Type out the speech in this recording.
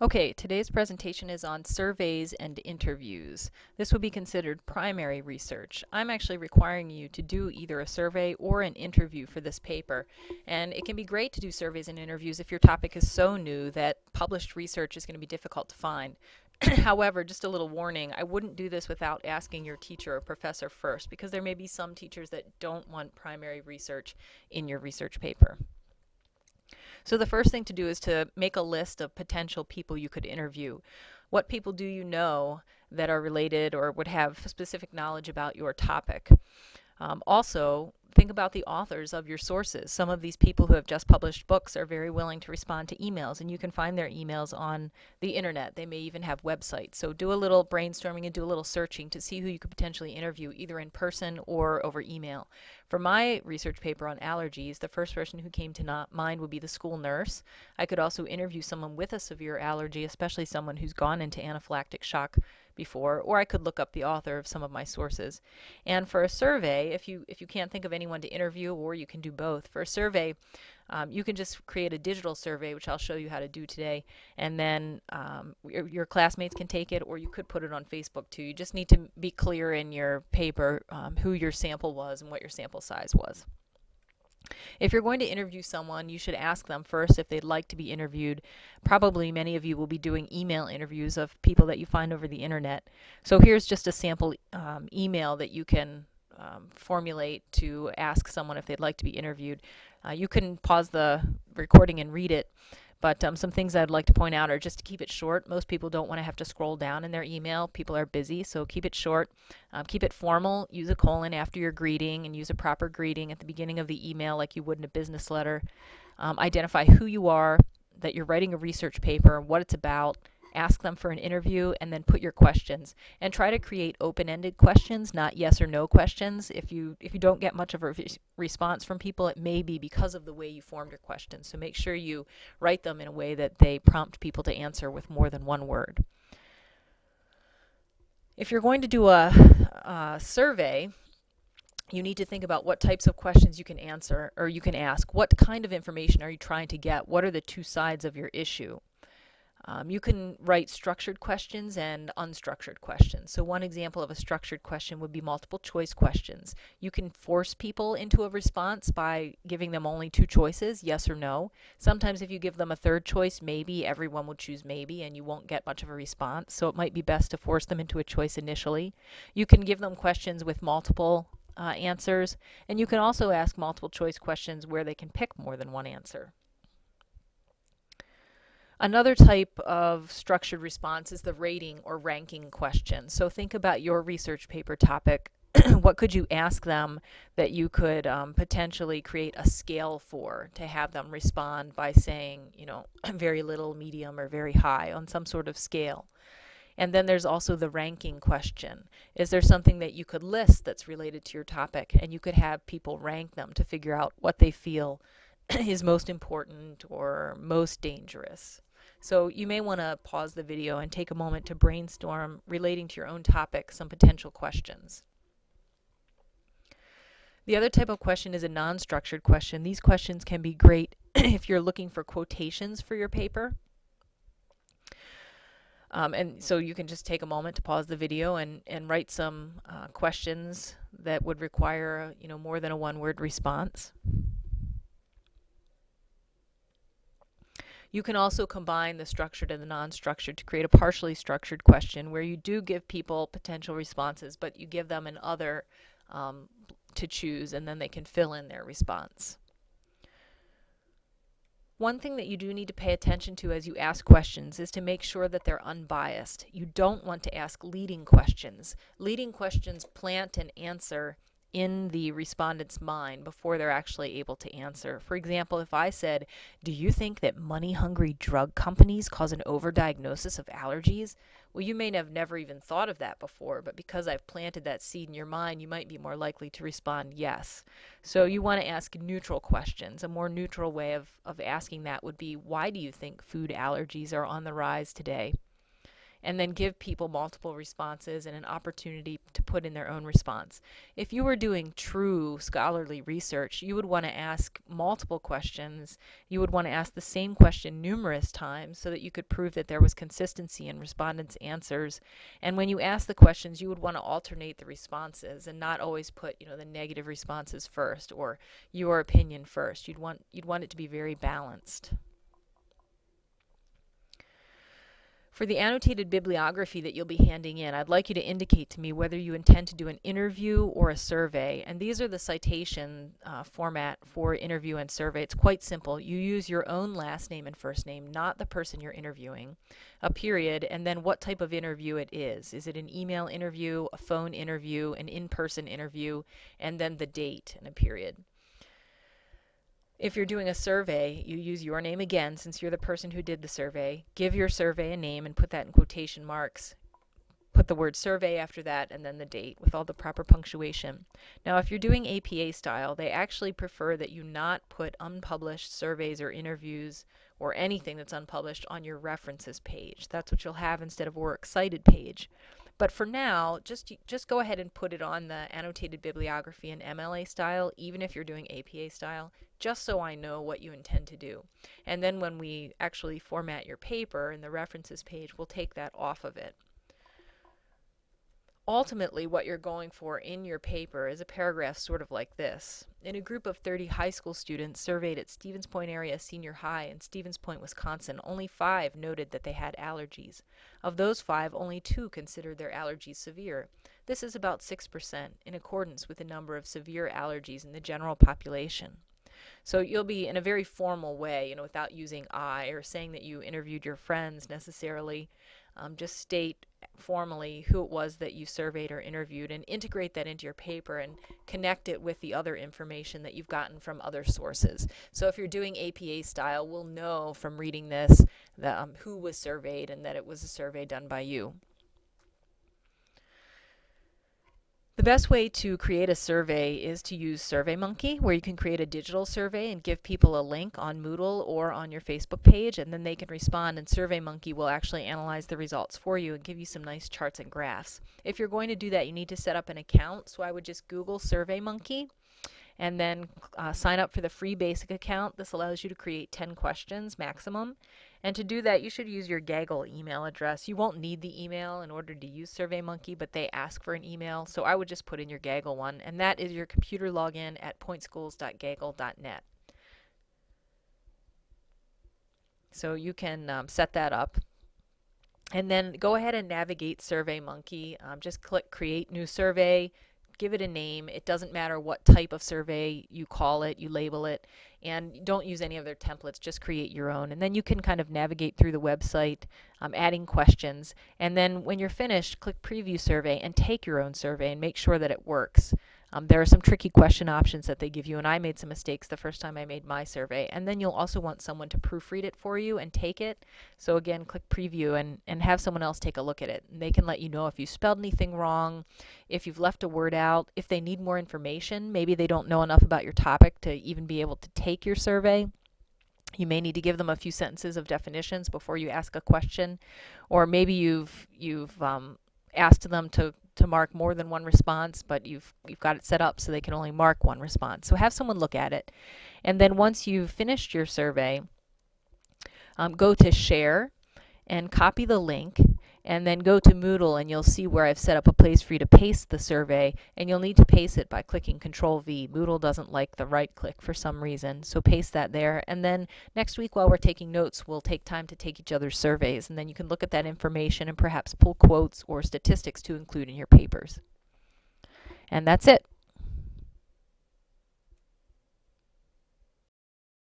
Okay, today's presentation is on surveys and interviews. This would be considered primary research. I'm actually requiring you to do either a survey or an interview for this paper. And it can be great to do surveys and interviews if your topic is so new that published research is going to be difficult to find. However, just a little warning, I wouldn't do this without asking your teacher or professor first, because there may be some teachers that don't want primary research in your research paper. So the first thing to do is to make a list of potential people you could interview. What people do you know that are related or would have specific knowledge about your topic? Also, think about the authors of your sources. Some of these people who have just published books are very willing to respond to emails, and you can find their emails on the internet. They may even have websites. So do a little brainstorming and do a little searching to see who you could potentially interview, either in person or over email. For my research paper on allergies, the first person who came to mind would be the school nurse. I could also interview someone with a severe allergy, especially someone who's gone into anaphylactic shock before, or I could look up the author of some of my sources. And for a survey, if you can't think of anyone to interview, or you can do both. For a survey, you can just create a digital survey, which I'll show you how to do today, and then your classmates can take it, or you could put it on Facebook too. You just need to be clear in your paper who your sample was and what your sample size was. If you're going to interview someone, you should ask them first if they'd like to be interviewed. Probably many of you will be doing email interviews of people that you find over the internet. So here's just a sample email that you can formulate to ask someone if they'd like to be interviewed. You can pause the recording and read it, but some things I'd like to point out are just to keep it short. Most people don't want to have to scroll down in their email. People are busy, so keep it short. Keep it formal. Use a colon after your greeting, and use a proper greeting at the beginning of the email like you would in a business letter. Identify who you are, that you're writing a research paper, what it's about. Ask them for an interview, and then put your questions. And try to create open-ended questions, not yes or no questions. If you don't get much of a response from people, it may be because of the way you formed your questions. So make sure you write them in a way that they prompt people to answer with more than one word. If you're going to do a survey, you need to think about what types of questions you can answer, or you can ask. What kind of information are you trying to get? What are the two sides of your issue? You can write structured questions and unstructured questions. So one example of a structured question would be multiple choice questions. You can force people into a response by giving them only two choices, yes or no. Sometimes if you give them a third choice, maybe, everyone will choose maybe, and you won't get much of a response. So it might be best to force them into a choice initially. You can give them questions with multiple answers, and you can also ask multiple choice questions where they can pick more than one answer. Another type of structured response is the rating or ranking question. So think about your research paper topic. What could you ask them that you could potentially create a scale for, to have them respond by saying, you know, very little, medium, or very high on some sort of scale. And then there's also the ranking question. Is there something that you could list that's related to your topic, and you could have people rank them to figure out what they feel is most important or most dangerous. So you may want to pause the video and take a moment to brainstorm, relating to your own topic, some potential questions. The other type of question is a non-structured question. These questions can be great if you're looking for quotations for your paper. And so you can just take a moment to pause the video and write some questions that would require, you know, more than a one-word response. You can also combine the structured and the non-structured to create a partially structured question where you do give people potential responses, but you give them an other to choose, and then they can fill in their response. One thing that you do need to pay attention to as you ask questions is to make sure that they're unbiased. You don't want to ask leading questions. Leading questions plant an answer in the respondent's mind before they're actually able to answer. For example, if I said, do you think that money-hungry drug companies cause an overdiagnosis of allergies? Well, you may have never even thought of that before, but because I've planted that seed in your mind, you might be more likely to respond yes. So you want to ask neutral questions. A more neutral way of asking that would be, why do you think food allergies are on the rise today? and then give people multiple responses and an opportunity to put in their own response. If you were doing true scholarly research, you would want to ask multiple questions. You would want to ask the same question numerous times so that you could prove that there was consistency in respondents' answers. And when you ask the questions, you would want to alternate the responses and not always put, the negative responses first or your opinion first. You'd want it to be very balanced. For the annotated bibliography that you'll be handing in, I'd like you to indicate to me whether you intend to do an interview or a survey. And these are the citation format for interview and survey. It's quite simple. You use your own last name and first name, not the person you're interviewing, a period, and then what type of interview it is. Is it an email interview, a phone interview, an in-person interview, and then the date and a period. If you're doing a survey, you use your name again since you're the person who did the survey. Give your survey a name and put that in quotation marks. Put the word survey after that and then the date with all the proper punctuation. Now, if you're doing APA style, they actually prefer that you not put unpublished surveys or interviews or anything that's unpublished on your references page. That's what you'll have instead of a works cited page. But for now, just go ahead and put it on the annotated bibliography in MLA style, even if you're doing APA style, just so I know what you intend to do. And then when we actually format your paper in the references page, we'll take that off of it. Ultimately, what you're going for in your paper is a paragraph sort of like this. In a group of 30 high school students surveyed at Stevens Point Area Senior High in Stevens Point, Wisconsin, only 5 noted that they had allergies. Of those 5, only 2 considered their allergies severe. This is about 6%, in accordance with the number of severe allergies in the general population. So you'll be in a very formal way, without using I or saying that you interviewed your friends necessarily. Just state formally who it was that you surveyed or interviewed and integrate that into your paper and connect it with the other information that you've gotten from other sources. So if you're doing APA style, we'll know from reading this who was surveyed and that it was a survey done by you. The best way to create a survey is to use SurveyMonkey, where you can create a digital survey and give people a link on Moodle or on your Facebook page, and then they can respond, and SurveyMonkey will actually analyze the results for you and give you some nice charts and graphs. If you're going to do that, you need to set up an account, so I would just Google SurveyMonkey and then sign up for the free basic account. This allows you to create 10 questions maximum. And to do that, you should use your Gaggle email address. You won't need the email in order to use SurveyMonkey, but they ask for an email. So I would just put in your Gaggle one, and that is your computer login at pointschools.gaggle.net. So you can set that up. And then go ahead and navigate SurveyMonkey. Just click Create New Survey. Give it a name. It doesn't matter what type of survey you call it, you label it, and don't use any of their templates, just create your own. And then you can kind of navigate through the website, adding questions, and then when you're finished, click Preview Survey and take your own survey and make sure that it works. There are some tricky question options that they give you, and I made some mistakes the first time I made my survey. And then you'll also want someone to proofread it for you and take it. So again, click Preview and have someone else take a look at it. And they can let you know if you spelled anything wrong, if you've left a word out, if they need more information. Maybe they don't know enough about your topic to even be able to take your survey. You may need to give them a few sentences of definitions before you ask a question, or maybe you've asked them to mark more than one response, but you've got it set up so they can only mark one response. So have someone look at it, and then once you've finished your survey, go to Share and copy the link, and then go to Moodle, and you'll see where I've set up a place for you to paste the survey, and you'll need to paste it by clicking Control-V. Moodle doesn't like the right click for some reason, so paste that there. And then next week while we're taking notes, we'll take time to take each other's surveys, and then you can look at that information and perhaps pull quotes or statistics to include in your papers. And that's it.